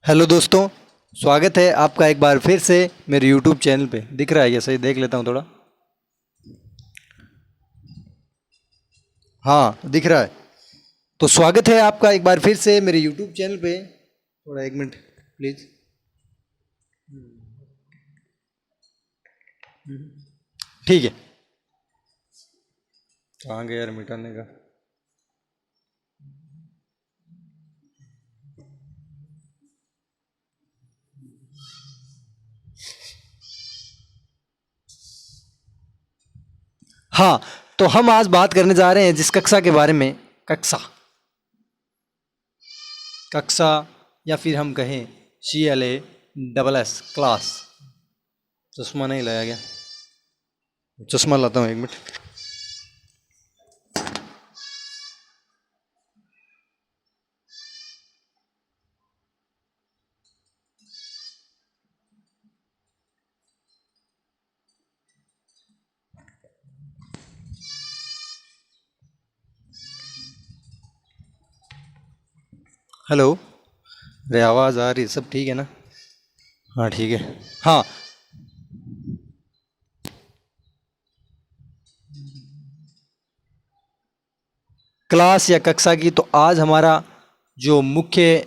Hello दोस्तों, स्वागत है आपका एक बार फिर से मेरे यूट्यूब चैनल पे। दिख रहा है ये सही? देख लेता हूँ थोड़ा। हाँ, दिख रहा है। तो स्वागत है आपका एक बार फिर से मेरे यूट्यूब चैनल पे। थोड़ा एक मिनट प्लीज़। ठीक है। कहाँ गया यार मिटाने का? हाँ, तो हम आज बात करने जा रहे हैं जिस कक्षा के बारे में। कक्षा कक्षा या फिर हम कहें CLASS क्लास। चश्मा नहीं लाया गया, चश्मा लाता हूँ एक मिनट। हेलो, अरे आवाज़ आ रही है? सब ठीक है ना? हाँ ठीक है। हाँ, क्लास या कक्षा की तो आज हमारा जो मुख्य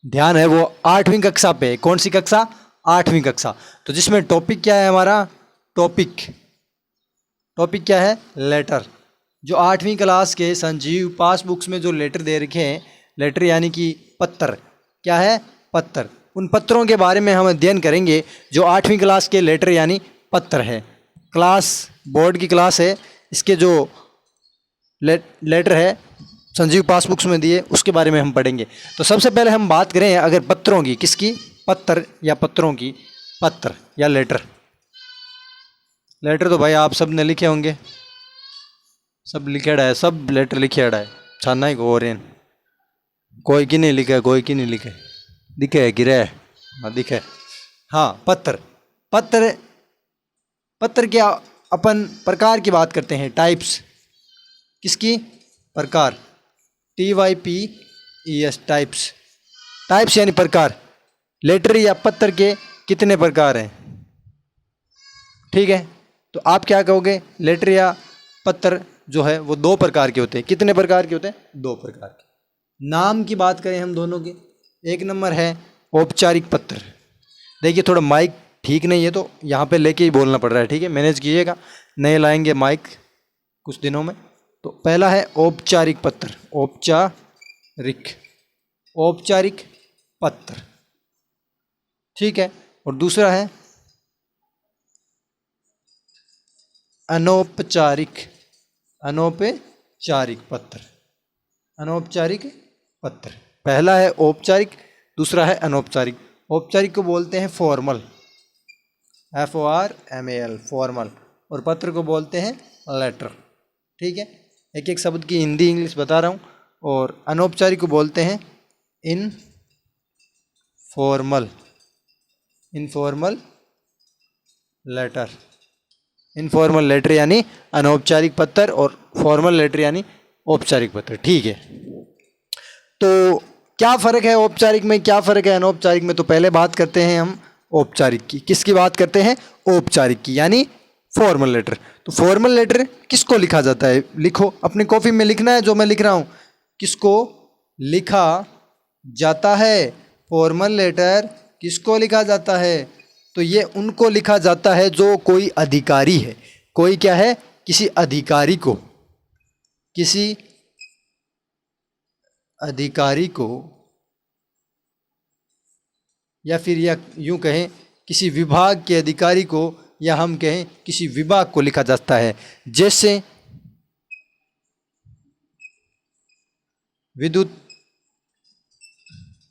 ध्यान है वो 8वीं कक्षा पे है। कौन सी कक्षा? 8वीं कक्षा। तो जिसमें टॉपिक क्या है हमारा? टॉपिक टॉपिक क्या है? लेटर। जो 8वीं क्लास के संजीव पासबुक्स में जो लेटर दे रखे हैं, लेटर यानी कि पत्र। क्या है? पत्र। उन पत्रों के बारे में हम अध्ययन करेंगे जो 8वीं क्लास के लेटर यानी पत्र है। क्लास बोर्ड की क्लास है, इसके जो लेटर है संजीव पासबुक्स में दिए उसके बारे में हम पढ़ेंगे। तो सबसे पहले हम बात करें अगर पत्रों की, किसकी? पत्र या पत्रों की। पत्र या लेटर। लेटर तो भाई आप सब ने लिखे होंगे, सब लिखेड़ा है, सब लेटर लिखेड़ा है। छाना ही को रहे हैं। कोई की नहीं लिखा, कोई की नहीं लिखे। दिखे है गिरे? हाँ दिखे। हाँ, पत्र। पत्र पत्र के अपन प्रकार की बात करते हैं, टाइप्स। किसकी? प्रकार। TYPES, types. टाइप्स यानी प्रकार। लेटर या पत्र के कितने प्रकार हैं? ठीक है, तो आप क्या कहोगे? लेटर या पत्र जो है वो 2 प्रकार के होते हैं। कितने प्रकार के होते हैं? 2 प्रकार के। नाम की बात करें हम दोनों की, एक नंबर है औपचारिक पत्र। देखिए थोड़ा माइक ठीक नहीं है तो यहाँ पे लेके ही बोलना पड़ रहा है, ठीक है? मैनेज कीजिएगा, नए लाएंगे माइक कुछ दिनों में। तो पहला है औपचारिक पत्र। औपचारिक पत्र, ठीक है। और दूसरा है अनौपचारिक अनौपचारिक पत्र। अनौपचारिक पत्र, पहला है औपचारिक, दूसरा है अनौपचारिक। औपचारिक को बोलते हैं फॉर्मल, FORMAL, फॉर्मल। और पत्र को बोलते हैं लेटर, ठीक है। एक एक शब्द की हिंदी इंग्लिश बता रहा हूँ। और अनौपचारिक को बोलते हैं इनफॉर्मल लेटर। इनफॉर्मल लेटर यानी अनौपचारिक पत्र और फॉर्मल लेटर यानी औपचारिक पत्र, ठीक है। तो क्या फ़र्क है औपचारिक में, क्या फ़र्क है अनौपचारिक में? तो पहले बात करते हैं हम औपचारिक की। किसकी बात करते हैं? औपचारिक की, यानी फॉर्मल लेटर। तो फॉर्मल लेटर किसको लिखा जाता है? लिखो, अपनी कॉपी में लिखना है जो मैं लिख रहा हूँ। किसको लिखा जाता है? फॉर्मल लेटर किसको लिखा जाता है? तो ये उनको लिखा जाता है जो कोई अधिकारी है। कोई क्या है? किसी अधिकारी को, किसी अधिकारी को, या फिर या यूं कहें किसी विभाग के अधिकारी को, या हम कहें किसी विभाग को लिखा जाता है। जैसे विद्युत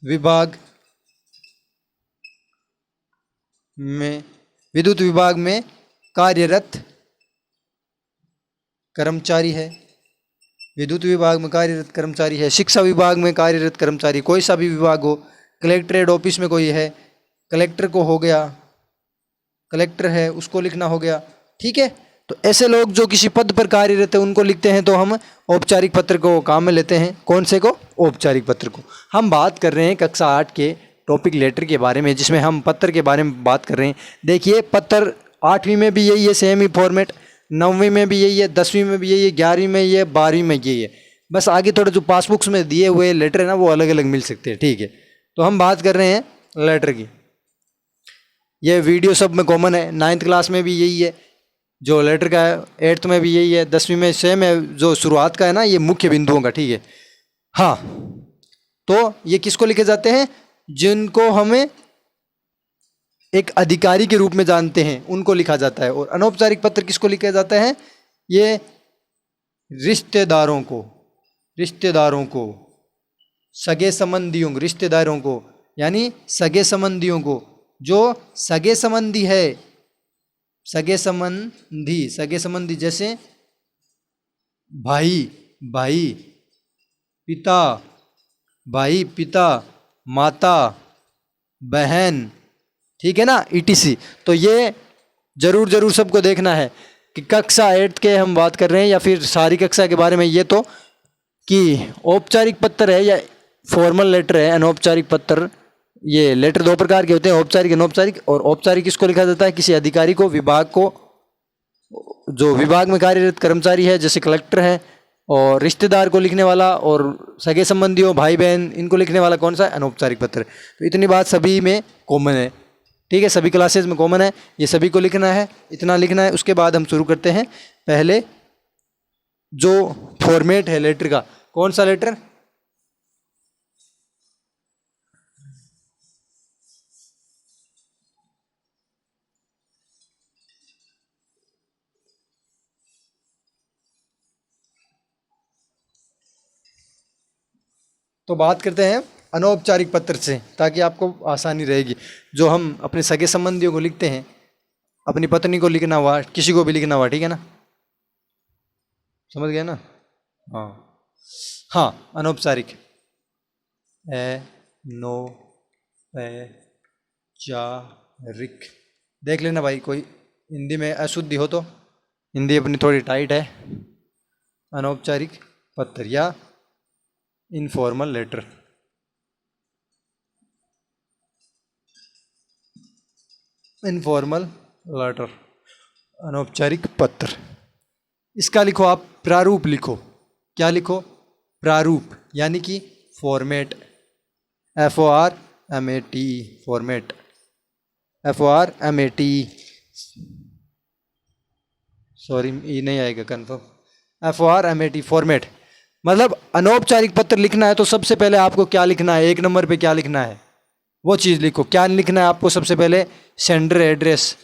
विभाग में विद्युत विभाग में कार्यरत कर्मचारी है। विद्युत विभाग में कार्यरत कर्मचारी है। शिक्षा विभाग में कार्यरत कर्मचारी, कोई सा भी विभाग हो। कलेक्ट्रेट ऑफिस में कोई है, कलेक्टर को हो गया, कलेक्टर है उसको लिखना हो गया, ठीक है। तो ऐसे लोग जो किसी पद पर कार्यरत है उनको लिखते हैं तो हम औपचारिक पत्र को काम में लेते हैं। कौन से को? औपचारिक पत्र को। हम बात कर रहे हैं कक्षा 8 के टॉपिक लेटर के बारे में, जिसमें हम पत्र के बारे में बात कर रहे हैं। देखिए पत्र 8वीं में भी यही है, सेम ही फॉर्मेट, 9वीं में भी यही है, 10वीं में भी यही है, 11वीं में ये, 12वीं में यही है। बस आगे थोड़ा जो पासबुक्स में दिए हुए लेटर है ना वो अलग अलग मिल सकते हैं, ठीक है। तो हम बात कर रहे हैं लेटर की। ये वीडियो सब में कॉमन है, 9th क्लास में भी यही है जो लेटर का है, 8th में भी यही है, 10वीं में सेम है। जो शुरुआत का है ना ये मुख्य बिंदुओं का, ठीक है। हाँ, तो ये किसको लिखे जाते हैं? जिनको हमें एक अधिकारी के रूप में जानते हैं उनको लिखा जाता है। और अनौपचारिक पत्र किसको लिखा जाता है? ये रिश्तेदारों को, सगे संबंधियों को, रिश्तेदारों को यानी सगे संबंधियों को, जो सगे संबंधी है, सगे संबंधी जैसे भाई पिता, माता, बहन, ठीक है ना, ETC। तो ये जरूर सबको देखना है कि कक्षा 8 के हम बात कर रहे हैं या फिर सारी कक्षा के बारे में। ये तो कि औपचारिक पत्र है या फॉर्मल लेटर है, अनौपचारिक पत्र। ये लेटर 2 प्रकार के होते हैं, औपचारिक, अनौपचारिक। और औपचारिक किसको लिखा जाता है? किसी अधिकारी को, विभाग को, जो विभाग में कार्यरत कर्मचारी है जैसे कलेक्टर है। और रिश्तेदार को लिखने वाला, और सगे संबंधियों, भाई बहन, इनको लिखने वाला कौन सा है? अनौपचारिक पत्र। तो इतनी बात सभी में कॉमन है, ठीक है, सभी क्लासेस में कॉमन है, ये सभी को लिखना है, इतना लिखना है। उसके बाद हम शुरू करते हैं। पहले जो फॉर्मेट है लेटर का, कौन सा लेटर? तो बात करते हैं अनौपचारिक पत्र से, ताकि आपको आसानी रहेगी। जो हम अपने सगे संबंधियों को लिखते हैं, अपनी पत्नी को लिखना हुआ, किसी को भी लिखना हुआ, ठीक है ना, समझ गए ना? हाँ, अनौपचारिक, अनौपचारिक। देख लेना भाई, कोई हिंदी में अशुद्धि हो तो, हिंदी अपनी थोड़ी टाइट है। अनौपचारिक पत्र या इनफॉर्मल लेटर, अनौपचारिक पत्र। इसका लिखो आप प्रारूप लिखो। क्या लिखो? प्रारूप, यानी कि format, FORMAT, format, FORMAT, sorry ये नहीं आएगा कन्फर्म, FORMAT, फॉर्मेट। मतलब अनौपचारिक पत्र लिखना है तो सबसे पहले आपको क्या लिखना है? 1 नंबर पे क्या लिखना है वो चीज़ लिखो। क्या लिखना है आपको? सबसे पहले sender address,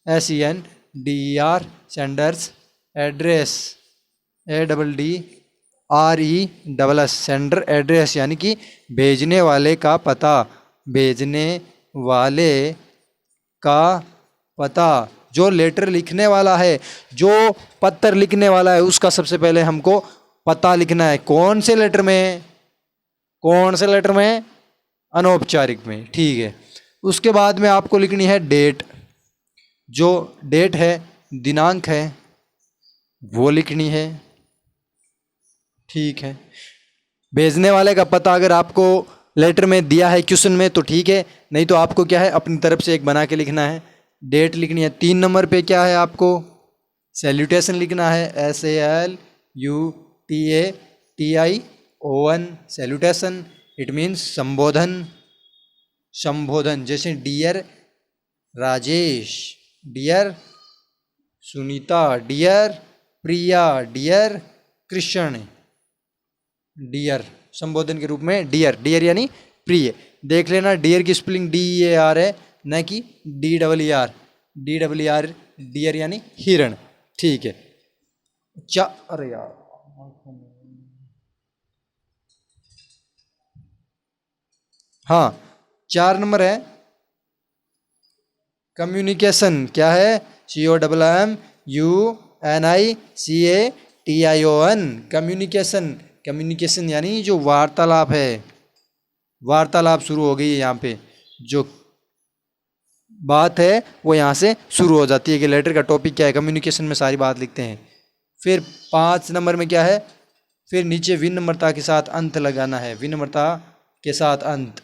SENDER, sender's address, ADDRESS, sender address, यानी कि भेजने वाले का पता, भेजने वाले का पता। जो लेटर लिखने वाला है, जो पत्र लिखने वाला है, उसका सबसे पहले हमको पता लिखना है। कौन से लेटर में? अनौपचारिक में, ठीक है। उसके बाद में आपको लिखनी है डेट, जो डेट है, दिनांक है, वो लिखनी है, ठीक है। भेजने वाले का पता अगर आपको लेटर में दिया है क्वेश्चन में तो ठीक है, नहीं तो आपको क्या है अपनी तरफ से एक बना के लिखना है। डेट लिखनी है। 3 नंबर पे क्या है आपको? सैल्यूटेशन लिखना है, SALUTATION, सैल्यूटेशन। इट मीन्स संबोधन, जैसे dear Rajesh, dear Sunita, dear Priya, dear Krishna, dear संबोधन के रूप में डियर यानी प्रिय। देख लेना, डियर की स्पेलिंग DEAR है, न कि DEER, डियर यानी हिरण, ठीक है। अरे यार, हाँ, 4 नंबर है कम्युनिकेशन। क्या है? COMMUNICATION, कम्युनिकेशन यानी जो वार्तालाप है, वार्तालाप शुरू हो गई है। यहाँ पे जो बात है वो यहाँ से शुरू हो जाती है कि लेटर का टॉपिक क्या है। कम्युनिकेशन में सारी बात लिखते हैं। फिर 5 नंबर में क्या है? फिर नीचे विनम्रता के साथ अंत लगाना है, विनम्रता के साथ अंत,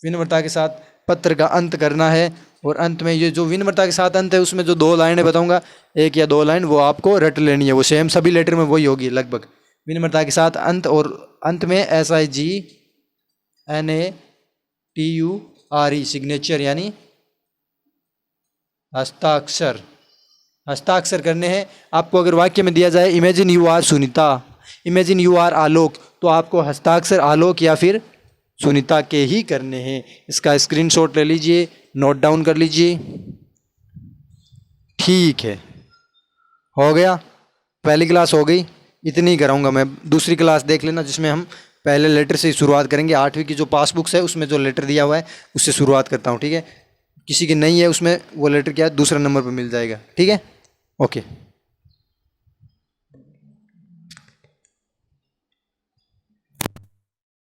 विनम्रता के साथ पत्र का अंत करना है। और अंत में ये जो विनम्रता के साथ अंत है उसमें जो 2 लाइनें बताऊंगा, 1 या 2 लाइन, वो आपको रट लेनी है, वो सेम सभी लेटर में वही होगी लगभग। विनम्रता के साथ अंत, और अंत में SIGNATURE सिग्नेचर यानी हस्ताक्षर, हस्ताक्षर करने हैं आपको। अगर वाक्य में दिया जाए imagine you are Sunita, imagine you are Alok, तो आपको हस्ताक्षर आलोक या फिर सुनीता के ही करने हैं। इसका स्क्रीनशॉट ले लीजिए, नोट डाउन कर लीजिए। ठीक है, हो गया, पहली क्लास हो गई, इतनी ही कराऊंगा मैं। दूसरी क्लास देख लेना जिसमें हम पहले लेटर से ही शुरुआत करेंगे। 8वीं की जो पासबुक्स है उसमें जो लेटर दिया हुआ है उससे शुरुआत करता हूँ, ठीक है। किसी की नहीं है उसमें वो लेटर क्या है, दूसरा नंबर पर मिल जाएगा, ठीक है। ओके।